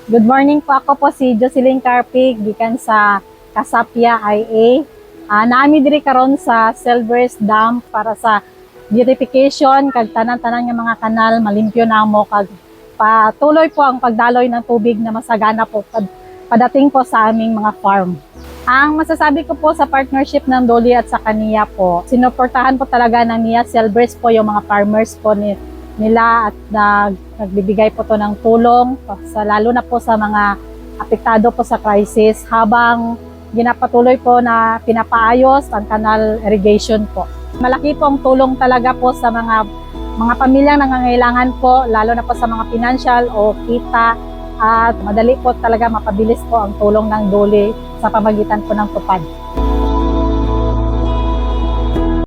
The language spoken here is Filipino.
Good morning po. Ako po si Jocelyn Carpig, gikan sa Kasapia IA. Naami diri karon sa Silvers Dam para sa beautification kag tanan-tanan nga mga kanal malimpyo namo kag patuloy po ang pagdaloy ng tubig na masagana po padating po sa aming mga farm. Ang masasabi ko po sa partnership ng Doli at sa kaniya po, sinuportahan po talaga ng NIA Silvers po yung mga farmers po nila at nagbibigay po to ng tulong lalo na po sa mga apektado po sa crisis habang ginapatuloy po na pinapaayos ang canal irrigation po. Malaki po ang tulong talaga po sa mga pamilyang nangangailangan po, lalo na po sa mga financial o kita, at madali po talaga mapabilis po ang tulong ng Dole sa pamagitan po ng tupad.